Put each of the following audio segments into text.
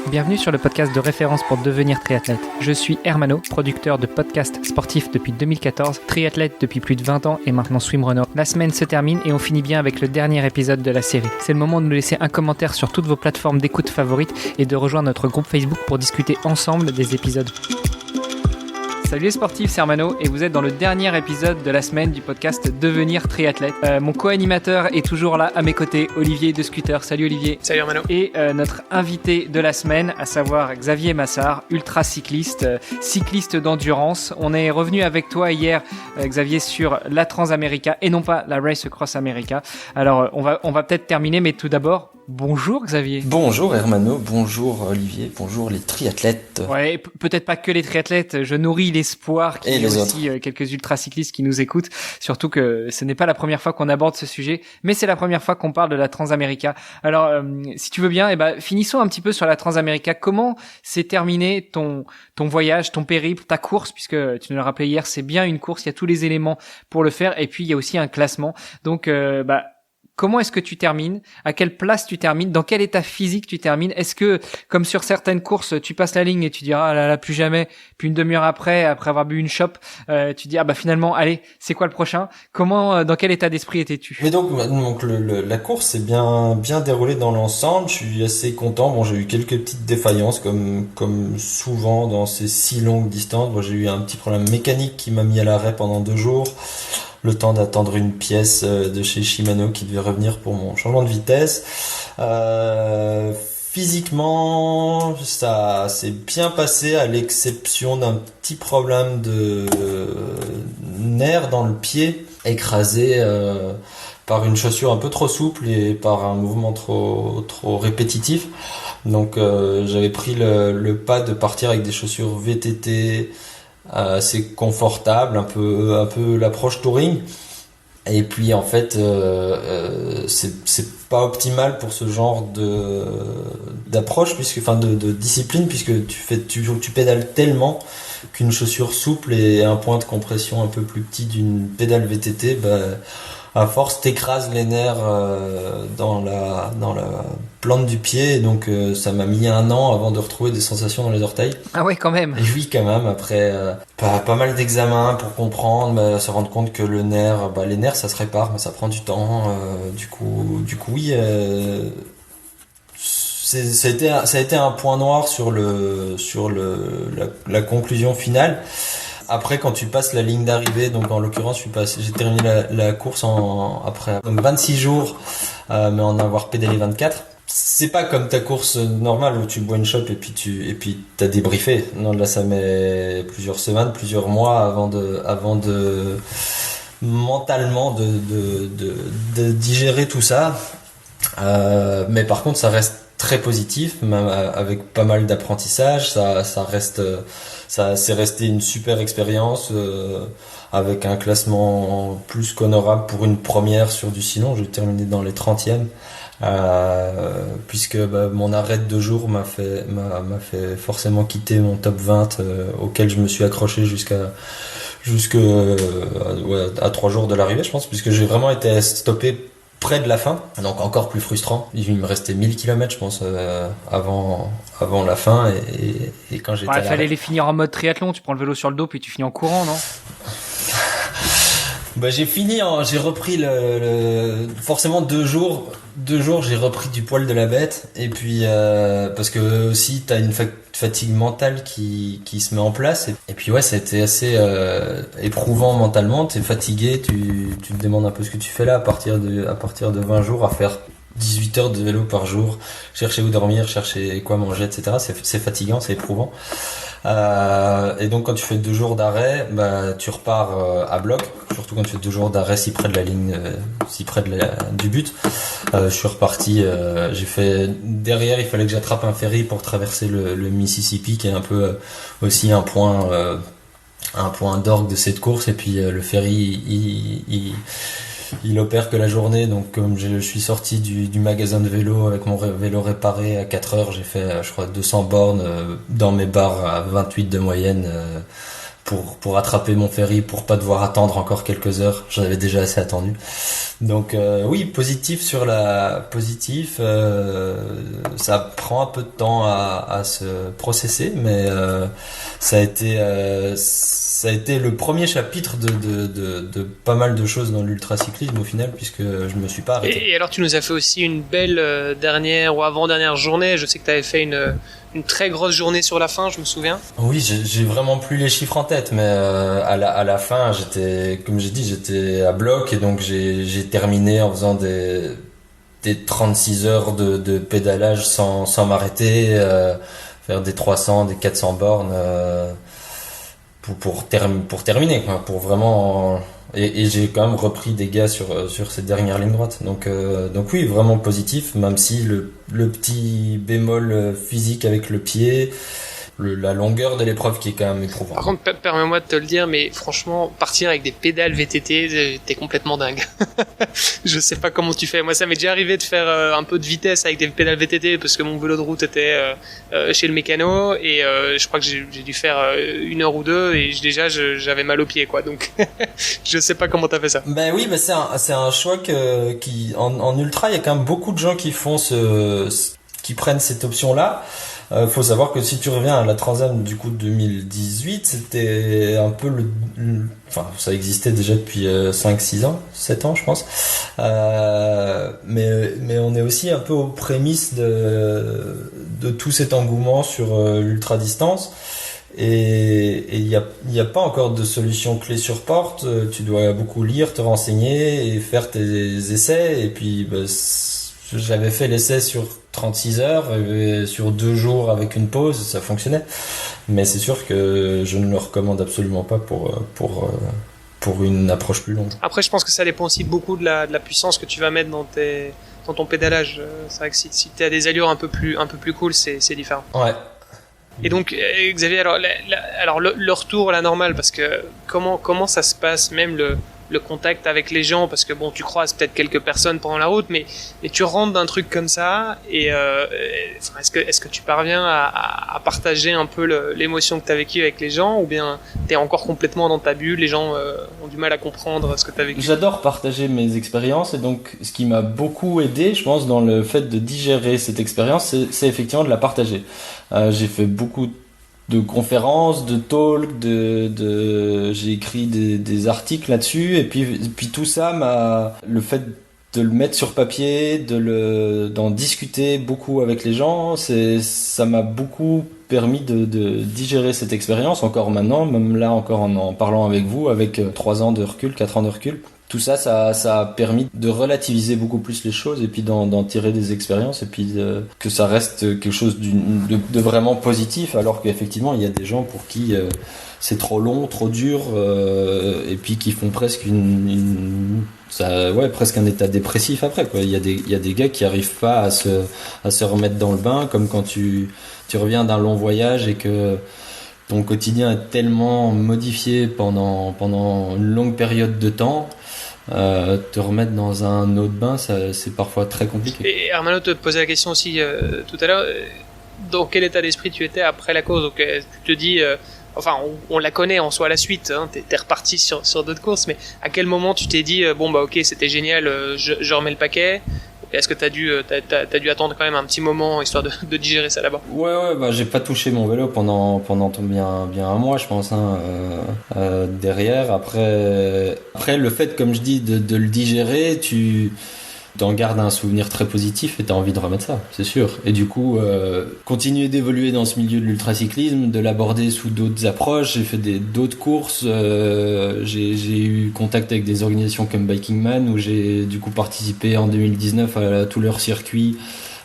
Bienvenue sur le podcast de référence pour devenir triathlète. Je suis Hermano, producteur de podcasts sportifs depuis 2014, triathlète depuis plus de 20 ans et maintenant swimrunner. La semaine se termine et on finit bien avec le dernier épisode de la série. C'est le moment de nous laisser un commentaire sur toutes vos plateformes d'écoute favorites et de rejoindre notre groupe Facebook pour discuter ensemble des épisodes. Salut les sportifs, c'est Hermano et vous êtes dans le dernier épisode de la semaine du podcast Devenir triathlète. Mon co-animateur est toujours là à mes côtés, Olivier de Scooter. Salut Olivier. Salut Hermano. Et notre invité de la semaine, à savoir Xavier Massard, ultra cycliste, cycliste d'endurance. On est revenu avec toi hier, Xavier, sur la Transamerica et non pas la Race Across America. Alors on va peut-être terminer, mais tout d'abord, bonjour Xavier. Bonjour Hermano, bonjour Olivier, bonjour les triathlètes. Ouais, peut-être pas que les triathlètes, je nourris l'espoir qu'il y ait aussi quelques ultracyclistes qui nous écoutent, surtout que ce n'est pas la première fois qu'on aborde ce sujet, mais c'est la première fois qu'on parle de la Transamerica. Alors, si tu veux bien, finissons un petit peu sur la Transamerica. Comment s'est terminé ton voyage, ton périple, ta course, puisque tu nous l'as rappelé hier, c'est bien une course, il y a tous les éléments pour le faire, et puis il y a aussi un classement. Donc, comment est-ce que tu termines? À quelle place tu termines? Dans quel état physique tu termines? Est-ce que, comme sur certaines courses, tu passes la ligne et tu diras, ah là là, plus jamais, puis une demi-heure après avoir bu une chope, tu dis, finalement, allez, c'est quoi le prochain? Dans quel état d'esprit étais-tu? Mais donc la course s'est bien déroulée dans l'ensemble. Je suis assez content. Bon, j'ai eu quelques petites défaillances comme souvent dans ces si longues distances. Bon, j'ai eu un petit problème mécanique qui m'a mis à l'arrêt pendant 2 jours. Le temps d'attendre une pièce de chez Shimano qui devait revenir pour mon changement de vitesse. Physiquement, ça s'est bien passé à l'exception d'un petit problème de nerf dans le pied, écrasé par une chaussure un peu trop souple et par un mouvement trop répétitif. Donc j'avais pris le pas de partir avec des chaussures VTT assez confortable, un peu l'approche touring. Et puis en fait, c'est pas optimal pour ce genre d'approche de discipline, puisque tu pédales tellement qu'une chaussure souple et un point de compression un peu plus petit d'une pédale VTT, à force t'écrases les nerfs dans la plante du pied, et donc ça m'a mis 1 an avant de retrouver des sensations dans les orteils. Ah ouais, quand même. Et oui, quand même, après pas mal d'examens pour comprendre, se rendre compte que les nerfs ça se répare, mais ça prend du temps. Du coup oui, ça a été un point noir sur la conclusion finale. Après, quand tu passes la ligne d'arrivée, donc en l'occurrence, j'ai terminé la course après donc 26 jours, mais en avoir pédalé 24. C'est pas comme ta course normale où tu bois une chope et puis t'as débriefé. Non, là, ça met plusieurs semaines, plusieurs mois avant de mentalement de digérer tout ça. Mais par contre, ça reste très positif, même avec pas mal d'apprentissage. Ça c'est resté une super expérience, avec un classement plus qu'honorable pour une première sur du sillon. J'ai terminé dans les 30e, puisque mon arrêt de 2 jours m'a fait forcément quitter mon top 20, auquel je me suis accroché à 3 jours de l'arrivée, je pense, puisque j'ai vraiment été stoppé près de la fin, donc encore plus frustrant. Il me restait 1000 km, je pense, avant la fin, et quand j'étais il fallait les finir en mode triathlon, tu prends le vélo sur le dos puis tu finis en courant, non? J'ai repris forcément 2 jours, j'ai repris du poil de la bête, et puis parce que aussi t'as une fatigue mentale qui se met en place, et puis ouais, ça a été assez éprouvant mentalement. T'es fatigué, tu te demandes un peu ce que tu fais là à partir de 20 jours à faire 18 heures de vélo par jour, chercher où dormir, chercher quoi manger, etc. C'est fatigant, c'est éprouvant. Et donc quand tu fais 2 jours d'arrêt, tu repars à bloc, surtout quand tu fais 2 jours d'arrêt si près de la ligne, du but. Je suis reparti, j'ai fait derrière, il fallait que j'attrape un ferry pour traverser le Mississippi, qui est un peu aussi un point d'orgue de cette course. Et puis le ferry il opère que la journée, donc comme je suis sorti du magasin de vélo avec mon vélo réparé à 4 heures, j'ai fait je crois 200 bornes dans mes bars à 28 de moyenne, pour attraper mon ferry, pour pas devoir attendre encore quelques heures. J'en avais déjà assez attendu. Donc oui, positif, ça prend un peu de temps à se processer, mais ça a été le premier chapitre de pas mal de choses dans l'ultracyclisme au final, puisque je me suis pas arrêté. Et alors tu nous as fait aussi une belle dernière ou avant-dernière journée. Je sais que tu avais fait une très grosse journée sur la fin, je me souviens. Oui, j'ai vraiment plus les chiffres en tête, mais à la fin, comme j'ai dit, j'étais à bloc, et donc j'ai terminé en faisant des 36 heures de pédalage sans m'arrêter, faire des 300, des 400 bornes pour terminer, quoi, pour vraiment. Et j'ai quand même repris des gars sur cette dernière ligne droite. Donc oui, vraiment positif, même si le petit bémol physique avec le pied, la longueur de l'épreuve qui est quand même éprouvante. Par contre, permets-moi de te le dire, mais franchement, partir avec des pédales VTT, t'es complètement dingue. Je sais pas comment tu fais. Moi, ça m'est déjà arrivé de faire un peu de vitesse avec des pédales VTT parce que mon vélo de route était chez le mécano, et je crois que j'ai dû faire 1 heure ou 2, et j'avais mal aux pieds, quoi. Donc, je sais pas comment t'as fait ça. Ben oui, mais c'est un choix qui en ultra, il y a quand même beaucoup de gens qui qui prennent cette option-là. Faut savoir que si tu reviens à la Transam du coup de 2018, c'était un peu enfin, ça existait déjà depuis 5-6 ans, 7 ans je pense. Mais on est aussi un peu aux prémices de tout cet engouement sur l'ultra distance. Et il y a pas encore de solution clé sur porte. Tu dois beaucoup lire, te renseigner et faire tes essais. Et puis j'avais fait l'essai sur 36 heures, et sur 2 jours avec une pause, ça fonctionnait. Mais c'est sûr que je ne le recommande absolument pas pour une approche plus longue. Après, je pense que ça dépend aussi beaucoup de la puissance que tu vas mettre dans ton pédalage. C'est vrai que si tu as des allures un peu plus cool, c'est différent. Ouais. Et donc, Xavier, alors le retour à la normale, parce que comment ça se passe, même le contact avec les gens, parce que bon, tu croises peut-être quelques personnes pendant la route, mais tu rentres d'un truc comme ça, et est-ce que tu parviens à partager un peu l'émotion que tu as vécue avec les gens, ou bien tu es encore complètement dans ta bulle, les gens ont du mal à comprendre ce que tu as vécu? J'adore partager mes expériences, et donc ce qui m'a beaucoup aidé, je pense, dans le fait de digérer cette expérience, c'est effectivement de la partager. J'ai fait beaucoup de conférences, de talks, j'ai écrit des articles là-dessus, et puis tout ça le fait de le mettre sur papier, d'en discuter beaucoup avec les gens, ça m'a beaucoup permis de digérer cette expérience, encore maintenant, même là encore en parlant avec vous, avec 3 ans de recul, 4 ans de recul. Tout ça a permis de relativiser beaucoup plus les choses, et puis d'en tirer des expériences, et puis que ça reste quelque chose de vraiment positif, alors qu'effectivement il y a des gens pour qui c'est trop long, trop dur, et puis qui font presque presque un état dépressif après, quoi. Il y a des gars qui arrivent pas à se remettre dans le bain, comme quand tu reviens d'un long voyage et que ton quotidien est tellement modifié pendant une longue période de temps. Te remettre dans un eau de bain, c'est parfois très compliqué. Et Armano te posait la question aussi tout à l'heure, dans quel état d'esprit tu étais après la course? Donc tu te dis, on la connaît en soi la suite, hein, t'es reparti sur d'autres courses, mais à quel moment tu t'es dit, ok, c'était génial, je remets le paquet? Est-ce que t'as dû attendre quand même un petit moment histoire de digérer ça là-bas? Ouais, j'ai pas touché mon vélo pendant bien un mois, je pense, derrière. Après le fait, comme je dis, de le digérer, tu t'en gardes un souvenir très positif et t'as envie de remettre ça, c'est sûr. Et du coup, continuer d'évoluer dans ce milieu de l'ultracyclisme, de l'aborder sous d'autres approches. J'ai fait d'autres courses, j'ai eu contact avec des organisations comme Biking Man, où j'ai du coup participé en 2019 à tout leur circuit,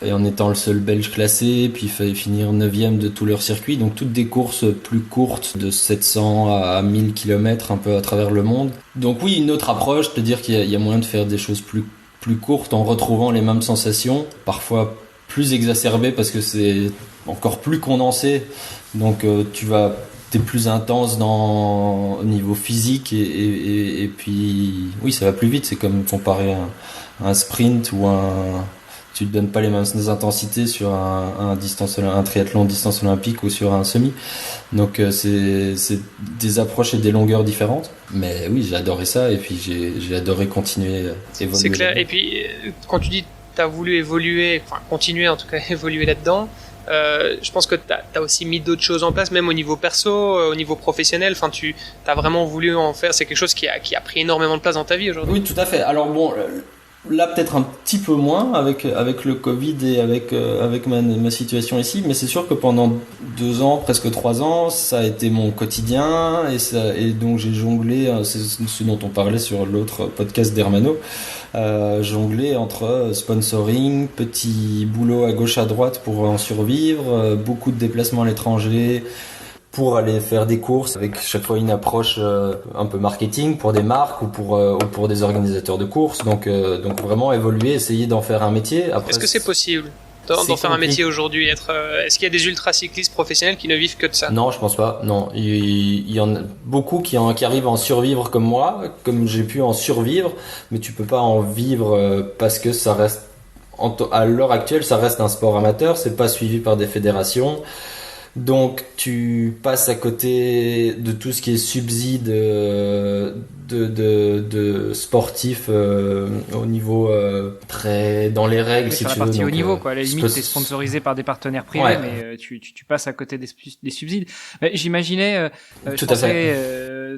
et en étant le seul belge classé, puis il fallait finir 9e de tout leur circuit, donc toutes des courses plus courtes de 700 à 1000 km un peu à travers le monde. Donc oui, une autre approche, te dire qu'il y a moyen de faire des choses plus courtes en retrouvant les mêmes sensations, parfois plus exacerbées parce que c'est encore plus condensé, donc t'es plus intense au niveau physique, et puis oui, ça va plus vite. C'est comme comparer un sprint ou tu te donnes pas les mêmes intensités sur un triathlon distance olympique ou sur un semi. Donc c'est des approches et des longueurs différentes. Mais oui, j'ai adoré ça, et puis j'ai adoré continuer à évoluer. C'est clair. Et puis quand tu dis t'as voulu évoluer, enfin continuer en tout cas, évoluer là-dedans, je pense que t'as aussi mis d'autres choses en place, même au niveau perso, au niveau professionnel. Enfin, t'as vraiment voulu en faire. C'est quelque chose qui a pris énormément de place dans ta vie aujourd'hui. Oui, tout à fait. Alors bon, là peut-être un petit peu moins avec le Covid et avec ma situation ici, mais c'est sûr que pendant 2 ans, presque 3 ans, ça a été mon quotidien et donc j'ai jonglé. C'est ce dont on parlait sur l'autre podcast d'Hermano. Jongler entre sponsoring, petit boulot à gauche à droite pour en survivre, beaucoup de déplacements à l'étranger pour aller faire des courses avec chaque fois une approche un peu marketing pour des marques ou pour des organisateurs de courses. Donc vraiment évoluer, essayer d'en faire un métier. Après, est-ce que c'est possible d'en faire un métier aujourd'hui? Est-ce qu'il y a des ultra-cyclistes professionnels qui ne vivent que de ça? Non, je pense pas. Non, il y en a beaucoup qui arrivent à en survivre comme moi, comme j'ai pu en survivre, mais tu peux pas en vivre parce que ça reste, à l'heure actuelle, ça reste un sport amateur, c'est pas suivi par des fédérations. Donc tu passes à côté de tout ce qui est subside de sportifs au niveau très dans les règles, si tu veux. Sur la partie haut niveau, quoi. À la limite, t'es sponsorisé par des partenaires privés, ouais. Mais tu passes à côté des subsides. Mais j'imaginais, je pensais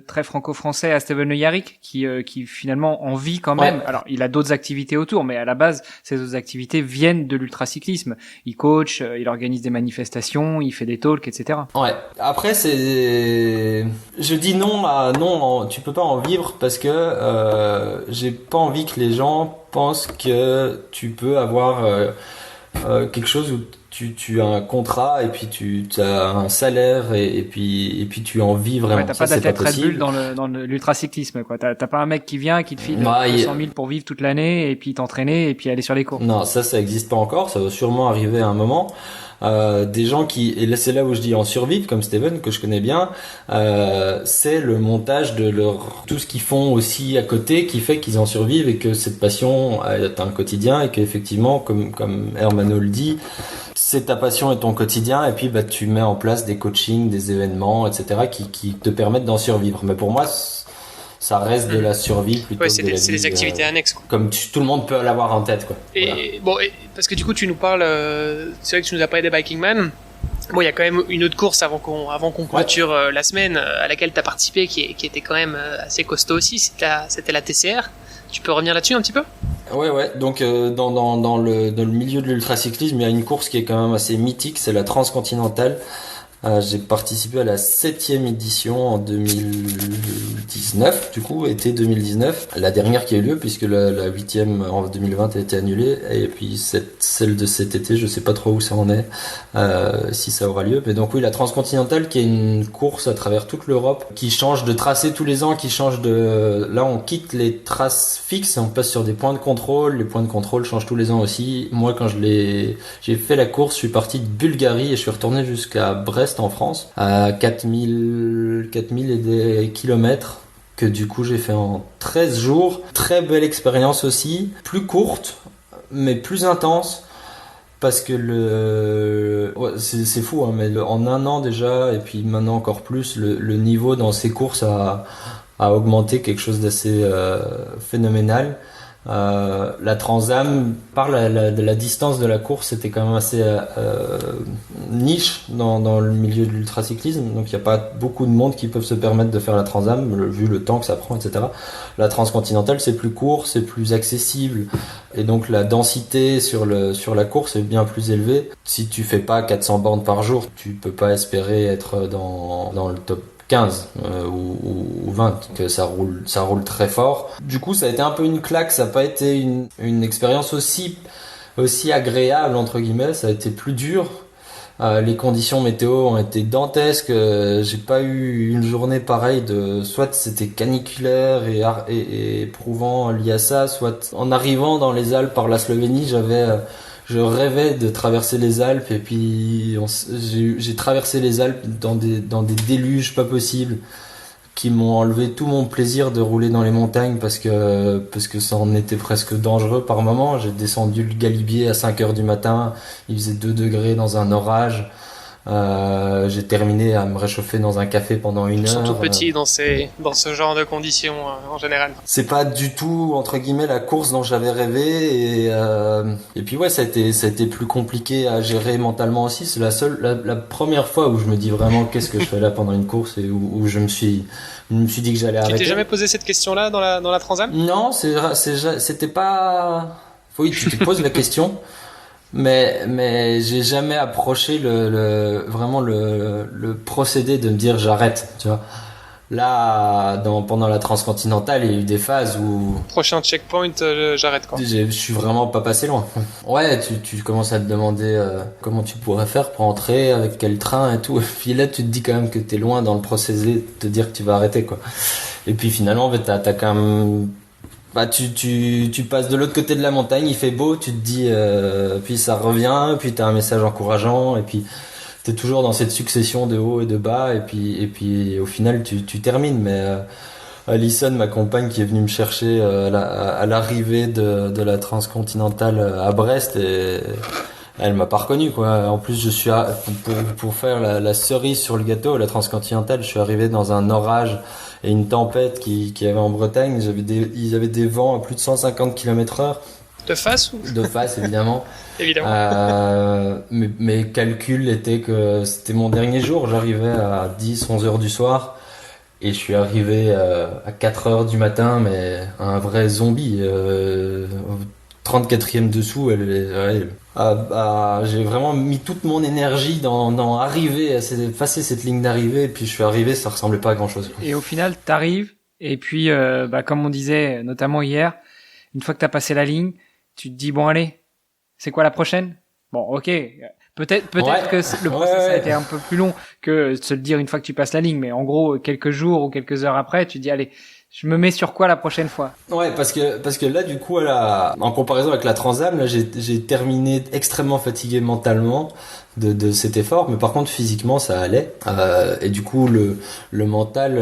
très franco-français à Steven Le Yarrick, qui finalement en vit quand même. Ouais. Alors, il a d'autres activités autour, mais à la base, ces autres activités viennent de l'ultracyclisme. Il coach, il organise des manifestations, il fait des talks, etc. Ouais. Après, je dis non, tu peux pas en vivre parce que j'ai pas envie que les gens pensent que tu peux avoir quelque chose où tu as un contrat et puis tu as un salaire et puis tu en vis vraiment. Ouais, t'as pas d'athlète Red Bull dans l'ultracyclisme, quoi. T'as pas un mec qui vient, qui te file 200 000 pour vivre toute l'année et puis t'entraîner et puis aller sur les courses. Non, ça existe pas encore. Ça va sûrement arriver à un moment. Des gens et là c'est là où je dis en survivre comme Steven que je connais bien, c'est le montage de tout ce qu'ils font aussi à côté qui fait qu'ils en survivent et que cette passion est un quotidien et qu'effectivement comme Hermano le dit, c'est ta passion et ton quotidien et puis tu mets en place des coachings, des événements, etc. qui te permettent d'en survivre. Mais pour moi ça reste de la survie plutôt que de la vie. C'est des activités annexes, quoi. Comme tout le monde peut l'avoir en tête, quoi. Et voilà. Parce que du coup tu nous parles, c'est vrai que tu nous as parlé des Biking Man. Bon, il y a quand même une autre course avant qu'on clôture la semaine à laquelle tu as participé qui était quand même assez costaud aussi, c'était la TCR. Tu peux revenir là-dessus un petit peu? Ouais. Donc dans le milieu de l'ultracyclisme, il y a une course qui est quand même assez mythique, c'est la Transcontinentale. J'ai participé à la 7e édition en 2019, du coup, été 2019. La dernière qui a eu lieu, puisque la 8e en 2020 a été annulée. Et puis celle de cet été, je sais pas trop où ça en est, si ça aura lieu. Mais donc oui, la Transcontinentale, qui est une course à travers toute l'Europe, qui change de tracé tous les ans, Là, on quitte les traces fixes et on passe sur des points de contrôle. Les points de contrôle changent tous les ans aussi. Moi, quand j'ai fait la course, je suis parti de Bulgarie et je suis retourné jusqu'à Brest en France, à 4000 et des kilomètres, que du coup j'ai fait en 13 jours. Très belle expérience aussi, plus courte, mais plus intense, parce que c'est fou, hein, mais en un an déjà, et puis maintenant encore plus, le niveau dans ces courses a augmenté, quelque chose d'assez phénoménal. La Transam, par la distance de la course, c'était quand même assez niche dans le milieu de l'ultracyclisme, donc il n'y a pas beaucoup de monde qui peuvent se permettre de faire la Transam vu le temps que ça prend, etc. La Transcontinentale, c'est plus court, c'est plus accessible et donc la densité sur la course est bien plus élevée. Si tu fais pas 400 bornes par jour, tu peux pas espérer être dans le top 15 ou 20, que ça roule très fort. Du coup, ça a été un peu une claque, ça n'a pas été une expérience aussi agréable entre guillemets, ça a été plus dur. Les conditions météo ont été dantesques, j'ai pas eu une journée pareille soit c'était caniculaire et éprouvant lié à ça, soit en arrivant dans les Alpes par la Slovénie, je rêvais de traverser les Alpes et puis j'ai traversé les Alpes dans des déluges pas possibles qui m'ont enlevé tout mon plaisir de rouler dans les montagnes parce que ça en était presque dangereux par moments. J'ai descendu le Galibier à 5h du matin, il faisait 2 degrés dans un orage. J'ai terminé à me réchauffer dans un café pendant 1 heure. Ils sont tout petits dans ce genre de conditions en général. C'est pas du tout entre guillemets la course dont j'avais rêvé et puis ouais, ça a été plus compliqué à gérer mentalement aussi. C'est la première fois où je me dis vraiment qu'est-ce que je fais là pendant une course et où je me suis dit que j'allais arrêter. Tu t'es jamais posé cette question-là dans la Transam ? Non, c'était pas. Oui, tu te poses la question. Mais j'ai jamais approché vraiment le procédé de me dire j'arrête, tu vois. Là, pendant la transcontinentale, il y a eu des phases où prochain checkpoint, j'arrête quoi. Je suis vraiment pas passé loin. Ouais, tu commences à te demander comment tu pourrais faire pour entrer, avec quel train et tout. Et puis là, tu te dis quand même que t'es loin dans le procédé de te dire que tu vas arrêter, quoi. Et puis finalement, t'as quand même. Bah tu passes de l'autre côté de la montagne, il fait beau, tu te dis puis ça revient, puis t'as un message encourageant et puis t'es toujours dans cette succession de hauts et de bas et puis au final tu termines. Mais Alison, ma compagne, qui est venue me chercher à l'arrivée de la transcontinentale à Brest, et elle m'a pas reconnu, quoi. En plus, je suis pour faire la cerise sur le gâteau, la transcontinentale, je suis arrivé dans un orage et une tempête qui avait en Bretagne. Ils avaient des vents à plus de 150 km/h. De face ou De face, évidemment. Évidemment. Mes calculs étaient que c'était mon dernier jour. J'arrivais à 10-11 heures du soir et je suis arrivé à 4 heures du matin, mais un vrai zombie. 34e dessous, j'ai vraiment mis toute mon énergie dans arriver à passer cette ligne d'arrivée, et puis je suis arrivé, ça ressemblait pas à grand chose. Et au final, t'arrives, et puis, comme on disait, notamment hier, une fois que t'as passé la ligne, tu te dis, bon, allez, c'est quoi la prochaine? Bon, ok. Peut-être Ouais. que le process a été un peu plus long que de se le dire une fois que tu passes la ligne, mais en gros, quelques jours ou quelques heures après, tu te dis, allez, je me mets sur quoi la prochaine fois? Ouais, parce que là, du coup, en comparaison avec la Transam, là, j'ai terminé extrêmement fatigué mentalement de cet effort, mais par contre physiquement ça allait. Et du coup le mental,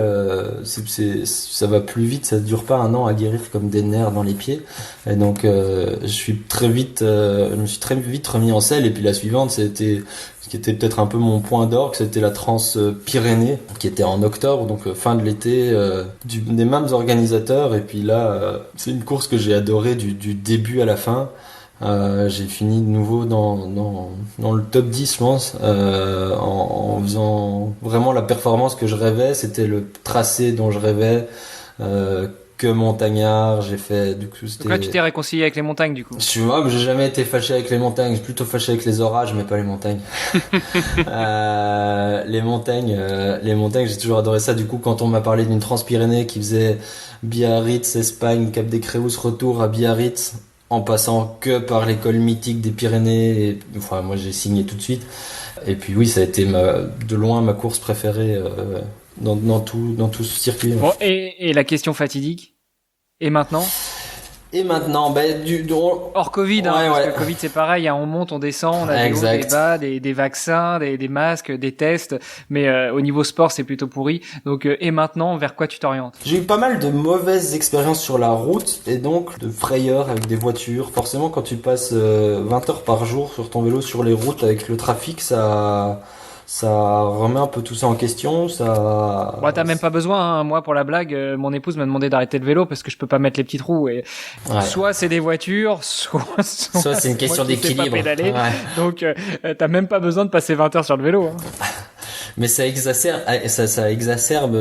ça va plus vite, ça dure pas 1 an à guérir comme des nerfs dans les pieds. Et donc je me suis très vite remis en selle. Et puis la suivante, c'était ce qui était peut-être un peu mon point d'orgue, c'était la Trans-Pyrénées, qui était en octobre, donc fin de l'été, des mêmes organisateurs. Et puis là, c'est une course que j'ai adorée du début à la fin. J'ai fini de nouveau dans le top 10, je pense, en faisant vraiment la performance que je rêvais. C'était le tracé dont je rêvais, que montagnard. J'ai fait, du coup, c'était... Donc là, tu t'es réconcilié avec les montagnes, du coup. Tu vois, j'ai jamais été fâché avec les montagnes. J'ai plutôt fâché avec les orages, mais pas les montagnes. Les montagnes, j'ai toujours adoré ça. Du coup, quand on m'a parlé d'une Transpyrénées qui faisait Biarritz, Espagne, Cap des Créus, retour à Biarritz, en passant que par l'école mythique des Pyrénées, et, enfin, moi j'ai signé tout de suite. Et puis oui, ça a été de loin ma course préférée dans tout ce circuit. Bon, et la question fatidique. Et maintenant? Et maintenant, hors Covid, ouais, parce ouais. que Covid c'est pareil, hein, on monte, on descend, on a des hauts, des bas, des vaccins, des masques, des tests, mais au niveau sport c'est plutôt pourri. Donc et maintenant, vers quoi tu t'orientes? J'ai eu pas mal de mauvaises expériences sur la route et donc de frayeurs avec des voitures. Forcément, quand tu passes 20 heures par jour sur ton vélo sur les routes avec le trafic, ça remet un peu tout ça en question. Ça. Ouais, t'as même pas besoin. Hein. Moi, pour la blague, mon épouse m'a demandé d'arrêter le vélo parce que je peux pas mettre les petits trous. Et ouais. Soit c'est des voitures, soit c'est une question d'équilibre. Pas pédaler. Ouais. Donc, t'as même pas besoin de passer 20 heures sur le vélo. Hein. Mais ça exacerbe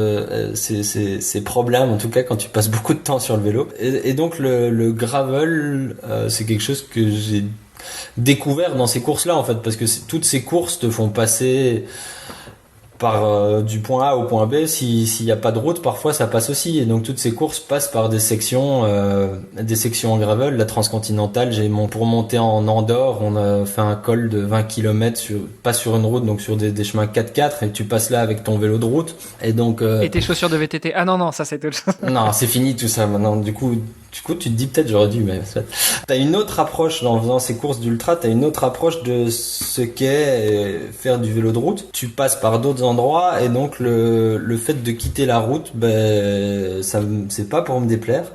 ces problèmes, en tout cas quand tu passes beaucoup de temps sur le vélo. Et donc le gravel, c'est quelque chose que j'ai découvert dans ces courses-là, en fait, parce que toutes ces courses te font passer par du point A au point B. S'il y a pas de route, parfois ça passe aussi. Et donc toutes ces courses passent par des sections en gravel. La transcontinentale, pour monter en Andorre, on a fait un col de 20 km pas sur une route, donc sur des chemins 4x4, et tu passes là avec ton vélo de route. Et donc et tes chaussures de VTT. Ah non, ça c'était autre chose. Non, c'est fini tout ça maintenant. Du coup, Du coup, tu te dis peut-être j'aurais dû, mais t'as une autre approche en faisant ces courses d'ultra, t'as une autre approche de ce qu'est faire du vélo de route. Tu passes par d'autres endroits et donc le fait de quitter la route, ça c'est pas pour me déplaire.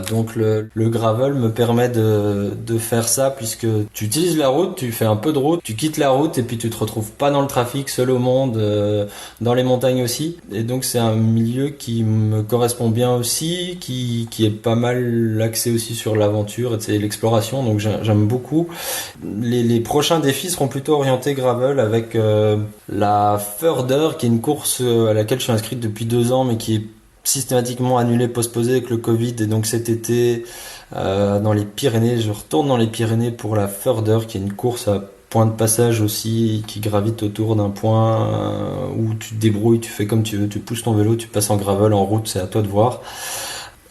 Donc le gravel me permet de faire ça puisque tu utilises la route, tu fais un peu de route, tu quittes la route et puis tu te retrouves pas dans le trafic, seul au monde, dans les montagnes aussi. Et donc c'est un milieu qui me correspond bien aussi, qui est pas mal axé aussi sur l'aventure et l'exploration, donc j'aime beaucoup. Les prochains défis seront plutôt orientés gravel avec la Further, qui est une course à laquelle je suis inscrit depuis 2 ans, mais qui est systématiquement annulée, postposée avec le Covid. Et donc cet été, dans les Pyrénées, je retourne dans les Pyrénées pour la Further, qui est une course à point de passage aussi, qui gravite autour d'un point où tu te débrouilles, tu fais comme tu veux, tu pousses ton vélo, tu passes en gravel, en route, c'est à toi de voir.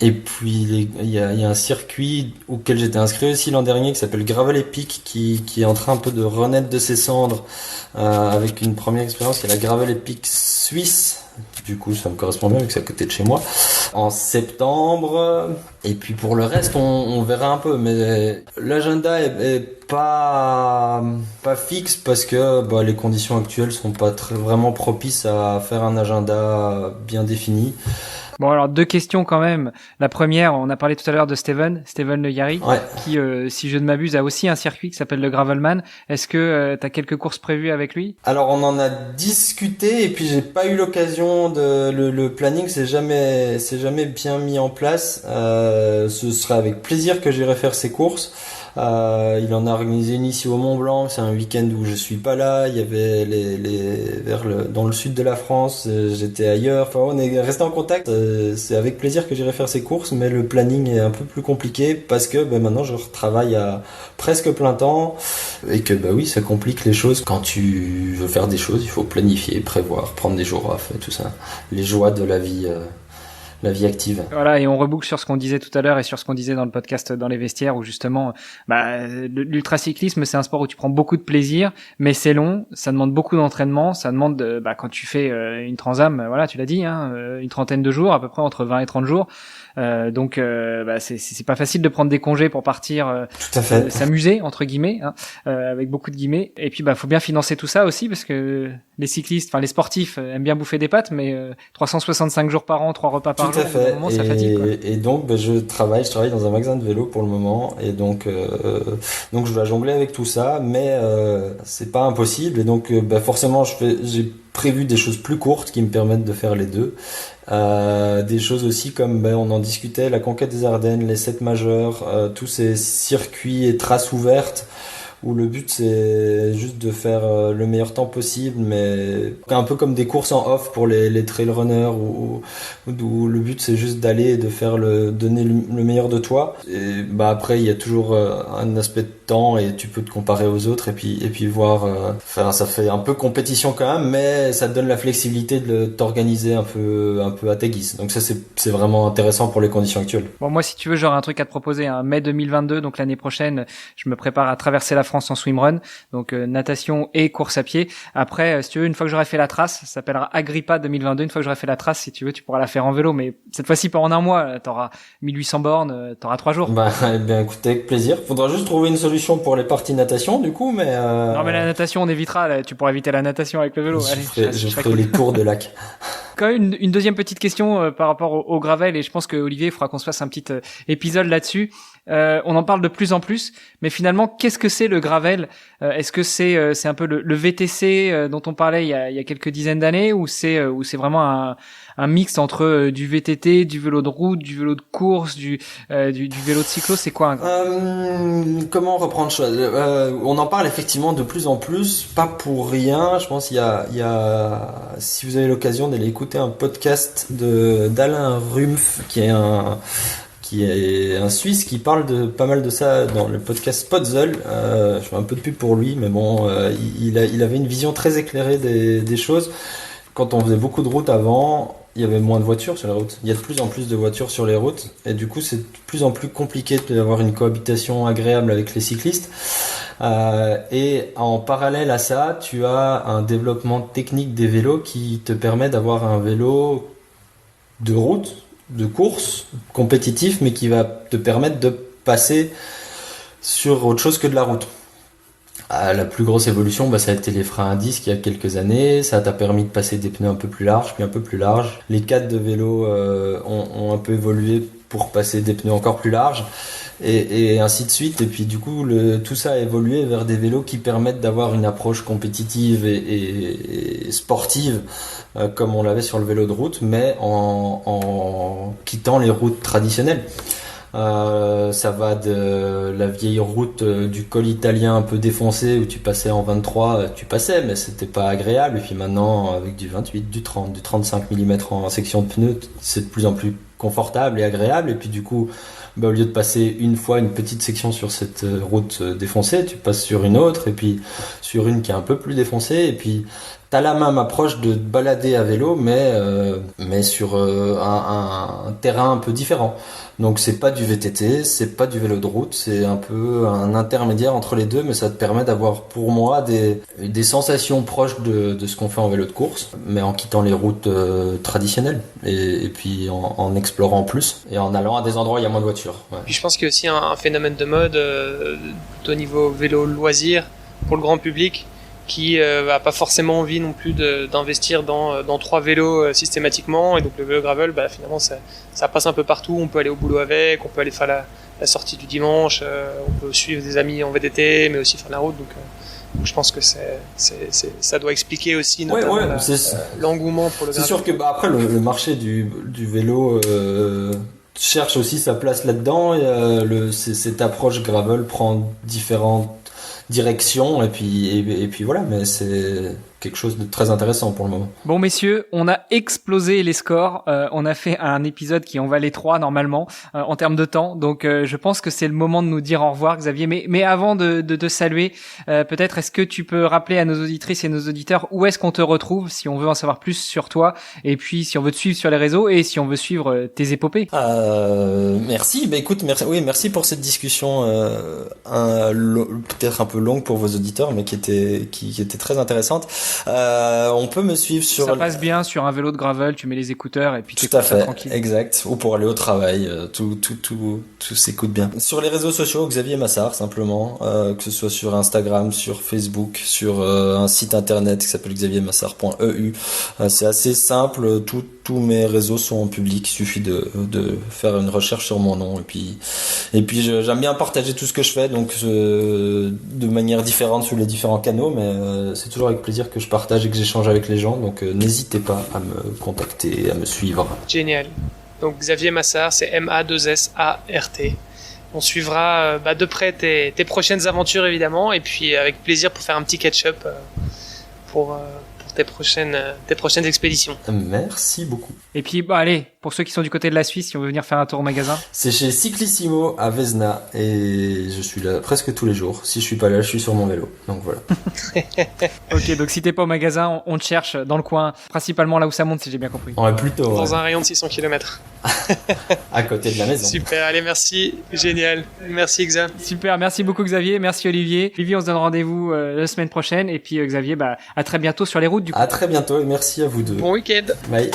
Et puis il y a un circuit auquel j'étais inscrit aussi l'an dernier qui s'appelle Gravel Epic, qui est en train un peu de renaître de ses cendres, avec une première expérience qui est la Gravel Epic Suisse. Du coup ça me correspond bien vu que c'est à côté de chez moi, en septembre. Et puis pour le reste on verra un peu, mais l'agenda est pas fixe parce que les conditions actuelles sont pas vraiment propices à faire un agenda bien défini. Bon, alors 2 questions quand même. La première, on a parlé tout à l'heure de Steven Le Yari, ouais, qui, si je ne m'abuse, a aussi un circuit qui s'appelle le Gravelman. Est-ce que tu as quelques courses prévues avec lui? Alors on en a discuté et puis j'ai pas eu l'occasion le planning s'est jamais bien mis en place. Ce serait avec plaisir que j'irai faire ces courses. Il en a organisé une ici au Mont Blanc, c'est un week-end où je suis pas là. Il y avait dans le sud de la France, j'étais ailleurs. Enfin, on est resté en contact. C'est avec plaisir que j'irai faire ces courses, mais le planning est un peu plus compliqué parce que maintenant je retravaille à presque plein temps et que oui, ça complique les choses. Quand tu veux faire des choses, il faut planifier, prévoir, prendre des jours off et tout ça. Les joies de la vie. La vie active. Voilà, et on reboucle sur ce qu'on disait tout à l'heure et sur ce qu'on disait dans le podcast Dans les vestiaires, où justement, l'ultracyclisme, c'est un sport où tu prends beaucoup de plaisir, mais c'est long, ça demande beaucoup d'entraînement, ça demande, quand tu fais une Transam, voilà, tu l'as dit, une 30aine de jours, à peu près entre 20 et 30 jours. Donc c'est pas facile de prendre des congés pour partir tout à fait. S'amuser entre guillemets, avec beaucoup de guillemets. Et puis faut bien financer tout ça aussi, parce que les cyclistes, enfin les sportifs aiment bien bouffer des pâtes, mais 365 jours par an, 3 repas par jour, à moment, ça fatigue, quoi. Et donc je travaille dans un magasin de vélo pour le moment, et donc je dois jongler avec tout ça, mais c'est pas impossible, et donc forcément j'ai prévu des choses plus courtes qui me permettent de faire les deux. Des choses aussi comme on en discutait, la conquête des Ardennes, les 7 majeurs, tous ces circuits et traces ouvertes où le but c'est juste de faire le meilleur temps possible, mais un peu comme des courses en off pour les trail runners où le but c'est juste d'aller et de faire donner le meilleur de toi. Et après il y a toujours un aspect de temps et tu peux te comparer aux autres et puis voir ça fait un peu compétition quand même, mais ça te donne la flexibilité de t'organiser un peu à tes guises. Donc ça c'est vraiment intéressant pour les conditions actuelles. Bon, moi si tu veux j'aurais un truc à te proposer, mai 2022, donc l'année prochaine, je me prépare à traverser la France en swimrun, donc natation et course à pied. Après, si tu veux, une fois que j'aurai fait la trace, ça s'appellera Agrippa 2022, une fois que j'aurai fait la trace, si tu veux, tu pourras la faire en vélo, mais cette fois-ci pas en un mois, t'auras 1800 bornes, t'auras 3 jours. Eh bien écoute, avec plaisir. Faudra juste trouver une solution pour les parties natation du coup, mais Non mais la natation on évitera, là, tu pourras éviter la natation avec le vélo. Je ferai les tours de lac. Quand même une deuxième petite question par rapport au gravel, et je pense que Olivier, il faudra qu'on se fasse un petit épisode là-dessus. On en parle de plus en plus, mais finalement, qu'est-ce que c'est le gravel? Est-ce que c'est un peu le VTC dont on parlait il y a quelques dizaines d'années, ou c'est vraiment un mix entre du VTT, du vélo de route, du vélo de course, du vélo de cyclo? C'est quoi comment reprendre ça? On en parle effectivement de plus en plus, pas pour rien. Je pense il y a si vous avez l'occasion d'aller écouter un podcast d'Alain Rumpf qui est un Suisse qui parle de pas mal de ça dans le podcast Podzol. Je fais un peu de pub pour lui, mais bon, il avait une vision très éclairée des choses. Quand on faisait beaucoup de routes avant, il y avait moins de voitures sur les routes. Il y a de plus en plus de voitures sur les routes, et du coup c'est de plus en plus compliqué d'avoir une cohabitation agréable avec les cyclistes. Et en parallèle à ça, tu as un développement technique des vélos qui te permet d'avoir un vélo de route de course compétitif, mais qui va te permettre de passer sur autre chose que de la route. La plus grosse évolution, ça a été les freins à disque il y a quelques années. Ça t'a permis de passer des pneus un peu plus larges, puis un peu plus larges. Les cadres de vélo ont un peu évolué pour passer des pneus encore plus larges, et ainsi de suite. Et puis du coup, tout ça a évolué vers des vélos qui permettent d'avoir une approche compétitive et sportive, comme on l'avait sur le vélo de route, mais en quittant les routes traditionnelles. Ça va de la vieille route du col italien un peu défoncé où tu passais en 23, tu passais, mais c'était pas agréable. Et puis maintenant, avec du 28, du 30, du 35 mm en section de pneus, c'est de plus en plus confortable et agréable. Et puis du coup, au lieu de passer une fois une petite section sur cette route défoncée, tu passes sur une autre, et puis sur une qui est un peu plus défoncée, et puis t'as la même approche de te balader à vélo, mais sur un terrain un peu différent. Donc c'est pas du VTT, c'est pas du vélo de route, c'est un peu un intermédiaire entre les deux, mais ça te permet d'avoir pour moi des sensations proches de ce qu'on fait en vélo de course, mais en quittant les routes traditionnelles, et puis en explorant plus, et en allant à des endroits où il y a moins de voitures. Ouais. Puis je pense qu'il y a aussi un phénomène de mode au niveau vélo loisir pour le grand public, qui a pas forcément envie non plus d'investir dans 3 vélos systématiquement, et donc le vélo gravel, finalement ça passe un peu partout. On peut aller au boulot avec, on peut aller faire la sortie du dimanche, on peut suivre des amis en VTT, mais aussi faire la route. Donc je pense que ça doit expliquer aussi notamment l'engouement pour le gravel. C'est sûr que après le marché du vélo cherche aussi sa place là-dedans, et cette approche gravel prend différentes direction, et puis voilà, mais c'est quelque chose de très intéressant pour le moment. Bon messieurs, on a explosé les scores, on a fait un épisode qui en valait 3 normalement en termes de temps, donc je pense que c'est le moment de nous dire au revoir, Xavier, mais avant de te saluer, peut-être est-ce que tu peux rappeler à nos auditrices et nos auditeurs où est-ce qu'on te retrouve si on veut en savoir plus sur toi, et puis si on veut te suivre sur les réseaux, et si on veut suivre tes épopées. Écoute, merci pour cette discussion peut-être un peu longue pour vos auditeurs, mais qui était très intéressante. On peut me suivre sur... Ça passe bien sur un vélo de gravel, tu mets les écouteurs et puis tu tout à fait, tranquille. Exact. Ou pour aller au travail, tout s'écoute bien. Sur les réseaux sociaux, Xavier Massard, simplement, que ce soit sur Instagram, sur Facebook, sur un site internet qui s'appelle xaviermassard.eu. C'est assez simple, tous mes réseaux sont en public, il suffit de faire une recherche sur mon nom, et puis j'aime bien partager tout ce que je fais, donc de manière différente sur les différents canaux, mais c'est toujours avec plaisir que je partage et que j'échange avec les gens, donc n'hésitez pas à me contacter, à me suivre. Génial. Donc Xavier Massard, c'est M-A-2-S-A-R-T. On suivra de près tes prochaines aventures évidemment, et puis avec plaisir pour faire un petit catch-up pour tes prochaines expéditions. Merci beaucoup. Et puis allez, pour ceux qui sont du côté de la Suisse, si on veut venir faire un tour au magasin. C'est chez Cyclissimo à Vesna, et je suis là presque tous les jours. Si je suis pas là, je suis sur mon vélo. Donc voilà. Ok, donc si t'es pas au magasin, on te cherche dans le coin, principalement là où ça monte, si j'ai bien compris. Ouais, plutôt. Dans un rayon de 600 km. À côté de la maison. Super, allez, merci. Génial. Merci Xa. Super, merci beaucoup Xavier, merci Olivier. Olivier, on se donne rendez-vous la semaine prochaine, et puis Xavier, à très bientôt sur les routes du coup. À très bientôt, et merci à vous deux. Bon week-end. Bye.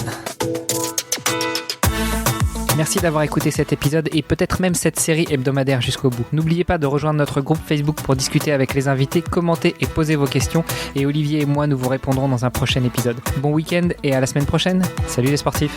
Merci d'avoir écouté cet épisode et peut-être même cette série hebdomadaire jusqu'au bout. N'oubliez pas de rejoindre notre groupe Facebook pour discuter avec les invités, commenter et poser vos questions. Et Olivier et moi, nous vous répondrons dans un prochain épisode. Bon week-end et à la semaine prochaine. Salut les sportifs.